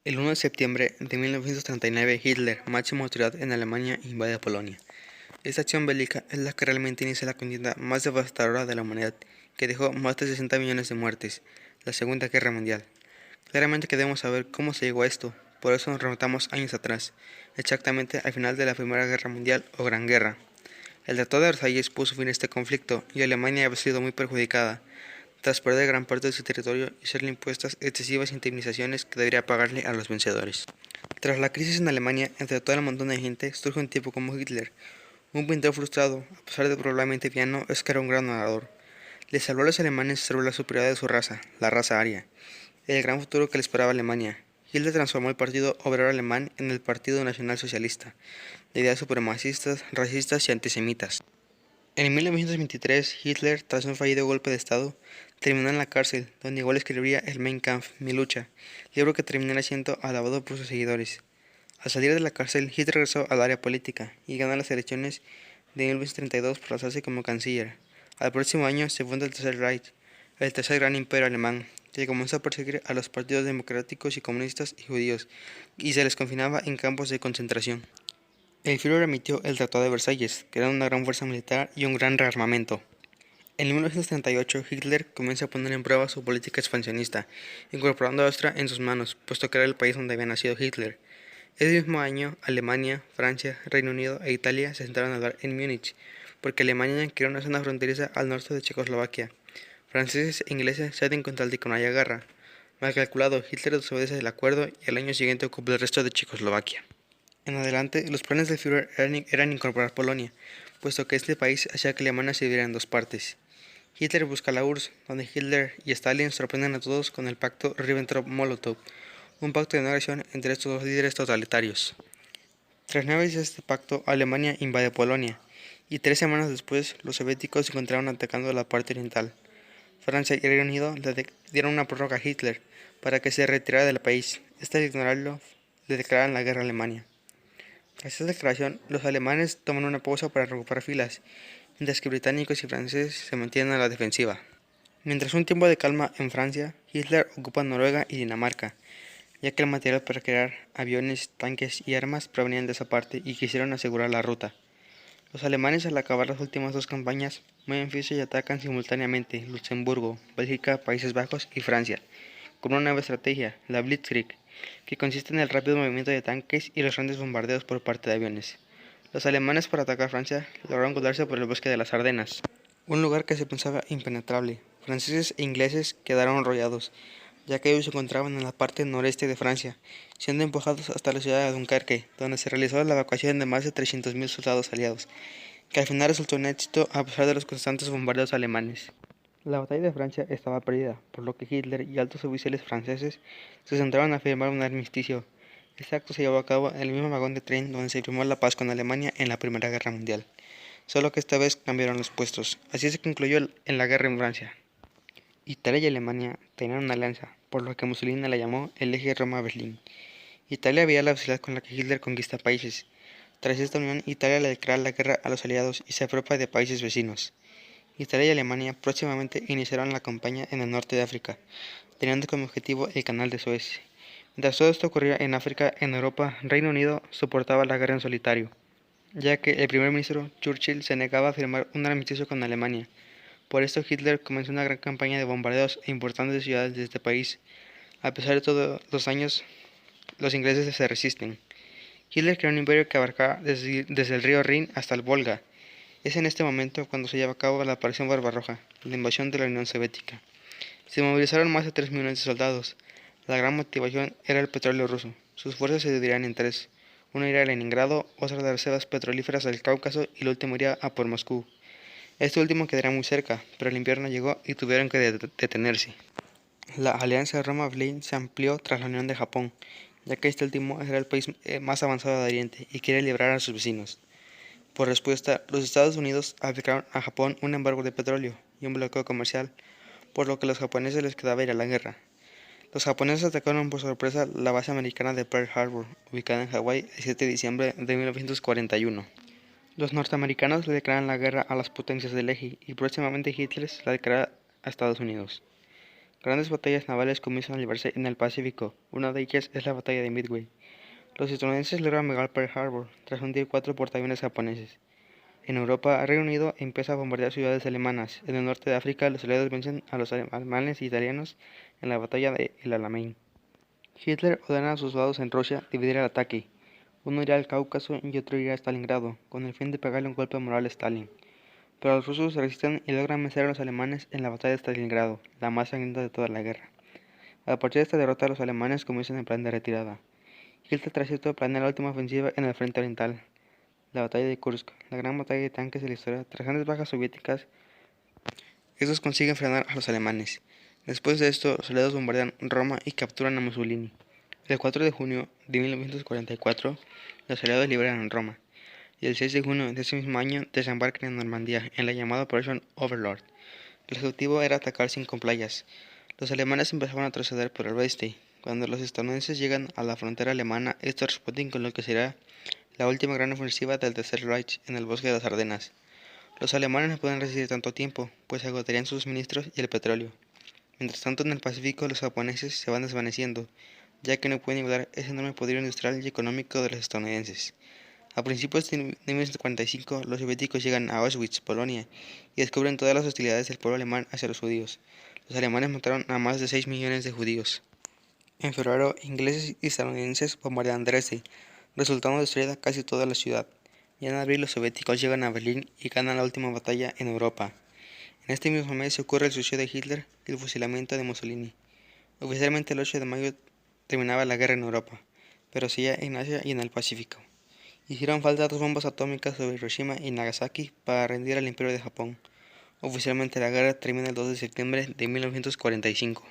El 1 de septiembre de 1939, Hitler, máxima autoridad en Alemania, invade Polonia. Esta acción bélica es la que realmente inicia la contienda más devastadora de la humanidad, que dejó más de 60 millones de muertes, la Segunda Guerra Mundial. Claramente que debemos saber cómo se llegó a esto, por eso nos remontamos años atrás, exactamente al final de la Primera Guerra Mundial o Gran Guerra. El Tratado de Versalles puso fin a este conflicto y Alemania había sido muy perjudicada, tras perder gran parte de su territorio y serle impuestas excesivas indemnizaciones que debería pagarle a los vencedores. Tras la crisis en Alemania, entre todo el montón de gente, surge un tipo como Hitler, un pintor frustrado, a pesar de probablemente piano, es que era un gran orador. Les habló a los alemanes sobre la superioridad de su raza, la raza aria, y el gran futuro que le esperaba a Alemania. Hitler transformó el Partido Obrero Alemán en el Partido Nacional Socialista, de ideas supremacistas, racistas y antisemitas. En 1923, Hitler, tras un fallido golpe de Estado, terminó en la cárcel, donde igual escribiría el Mein Kampf, Mi lucha, libro que terminará siendo alabado por sus seguidores. Al salir de la cárcel, Hitler regresó al área política y ganó las elecciones de 1932 por alzarse como canciller. Al próximo año se funda el Tercer Reich, el tercer gran imperio alemán, que comenzó a perseguir a los partidos democráticos y comunistas y judíos, y se les confinaba en campos de concentración. El Führer emitió el Tratado de Versalles, que era una gran fuerza militar y un gran rearmamento. En 1938, Hitler comienza a poner en prueba su política expansionista, incorporando a Austria en sus manos, puesto que era el país donde había nacido Hitler. Ese mismo año, Alemania, Francia, Reino Unido e Italia se sentaron a hablar en Múnich, porque Alemania quería una zona fronteriza al norte de Checoslovaquia. Franceses e ingleses se hacen con tal de que no haya guerra. Mal calculado, Hitler desobedece el acuerdo y al año siguiente ocupa el resto de Checoslovaquia. En adelante, los planes del Führer eran incorporar Polonia, puesto que este país hacía que Alemania se dividiera en dos partes. Hitler busca la URSS, donde Hitler y Stalin sorprenden a todos con el pacto Ribbentrop-Molotov, un pacto de no agresión entre estos dos líderes totalitarios. Tras 9 meses de este pacto, Alemania invade Polonia, y 3 semanas después los soviéticos se encontraron atacando la parte oriental. Francia y Reino Unido le dieron una prórroga a Hitler para que se retirara del país. Este al ignorarlo, le declararon la guerra a Alemania. Tras esta declaración, los alemanes toman una pausa para recuperar filas, mientras que británicos y franceses se mantienen a la defensiva. Mientras un tiempo de calma en Francia, Hitler ocupa Noruega y Dinamarca, ya que el material para crear aviones, tanques y armas provenían de esa parte y quisieron asegurar la ruta. Los alemanes, al acabar las últimas dos campañas, mueven ficha y atacan simultáneamente Luxemburgo, Bélgica, Países Bajos y Francia, con una nueva estrategia, la Blitzkrieg, que consiste en el rápido movimiento de tanques y los grandes bombardeos por parte de aviones. Los alemanes, para atacar Francia, lograron colarse por el bosque de las Ardenas, un lugar que se pensaba impenetrable. Franceses e ingleses quedaron enrollados, ya que ellos se encontraban en la parte noreste de Francia, siendo empujados hasta la ciudad de Dunkerque, donde se realizó la evacuación de más de 300.000 soldados aliados, que al final resultó un éxito a pesar de los constantes bombardeos alemanes. La batalla de Francia estaba perdida, por lo que Hitler y altos oficiales franceses se centraron a firmar un armisticio. Este acto se llevó a cabo en el mismo vagón de tren donde se firmó la paz con Alemania en la Primera Guerra Mundial, solo que esta vez cambiaron los puestos. Así se concluyó en la guerra en Francia. Italia y Alemania tenían una alianza, por lo que Mussolini la llamó el eje Roma-Berlín. Italia veía la facilidad con la que Hitler conquista países. Tras esta unión, Italia le declara la guerra a los aliados y se apropia de países vecinos. Italia y Alemania próximamente iniciaron la campaña en el norte de África, teniendo como objetivo el Canal de Suez. Mientras todo esto ocurría en África, en Europa, Reino Unido soportaba la guerra en solitario, ya que el primer ministro Churchill se negaba a firmar un armisticio con Alemania. Por esto Hitler comenzó una gran campaña de bombardeos en importantes ciudades de este país. A pesar de todos los años, los ingleses se resisten. Hitler creó un imperio que abarcaba desde el río Rin hasta el Volga. Es en este momento cuando se lleva a cabo la Operación Barbarroja, la invasión de la Unión Soviética. Se movilizaron más de 3 millones de soldados. La gran motivación era el petróleo ruso. Sus fuerzas se dividían en tres. Una iría a Leningrado, otra a las reservas petrolíferas del Cáucaso y la última iría a por Moscú. Este último quedaría muy cerca, pero el invierno llegó y tuvieron que detenerse. La alianza de Roma-Berlín se amplió tras la unión de Japón, ya que este último era el país más avanzado de Oriente y quería liberar a sus vecinos. Por respuesta, los Estados Unidos aplicaron a Japón un embargo de petróleo y un bloqueo comercial, por lo que a los japoneses les quedaba ir a la guerra. Los japoneses atacaron por sorpresa la base americana de Pearl Harbor, ubicada en Hawái el 7 de diciembre de 1941. Los norteamericanos le declaran la guerra a las potencias del eje y próximamente Hitler la declara a Estados Unidos. Grandes batallas navales comienzan a librarse en el Pacífico. Una de ellas es la batalla de Midway. Los estadounidenses logran llegar a Pearl Harbor tras hundir 4 portaaviones japoneses. En Europa, Reino Unido empieza a bombardear ciudades alemanas. En el norte de África, los aliados vencen a los alemanes e italianos en la batalla de El Alamein. Hitler ordena a sus soldados en Rusia dividir el ataque. Uno irá al Cáucaso y otro irá a Stalingrado, con el fin de pegarle un golpe moral a Stalin. Pero los rusos se resisten y logran vencer a los alemanes en la batalla de Stalingrado, la más sangrienta de toda la guerra. A partir de esta derrota, los alemanes comienzan el plan de retirada. Hitler tras esto planea la última ofensiva en el frente oriental, la batalla de Kursk, la gran batalla de tanques de la historia. Tras grandes bajas soviéticas, estos consiguen frenar a los alemanes. Después de esto, los aliados bombardean Roma y capturan a Mussolini. El 4 de junio de 1944, los aliados liberan Roma, y el 6 de junio de ese mismo año desembarcan en Normandía en la llamada Operation Overlord. El objetivo era atacar 5 playas. Los alemanes empezaban a retroceder por el oeste. Cuando los estadounidenses llegan a la frontera alemana, estos responden con lo que será la última gran ofensiva del Tercer Reich en el bosque de las Ardenas. Los alemanes no pueden resistir tanto tiempo, pues se agotarían sus suministros y el petróleo. Mientras tanto, en el Pacífico los japoneses se van desvaneciendo, ya que no pueden igualar ese enorme poder industrial y económico de los estadounidenses. A principios de 1945, los soviéticos llegan a Auschwitz, Polonia, y descubren todas las hostilidades del pueblo alemán hacia los judíos. Los alemanes mataron a más de 6 millones de judíos. En febrero, ingleses y estadounidenses bombardean Dresde, resultando destruida casi toda la ciudad. Y en abril los soviéticos llegan a Berlín y ganan la última batalla en Europa. En este mismo mes ocurre el suicidio de Hitler y el fusilamiento de Mussolini. Oficialmente el 8 de mayo terminaba la guerra en Europa, pero seguía en Asia y en el Pacífico. Hicieron falta 2 bombas atómicas sobre Hiroshima y Nagasaki para rendir al Imperio de Japón. Oficialmente la guerra termina el 2 de septiembre de 1945.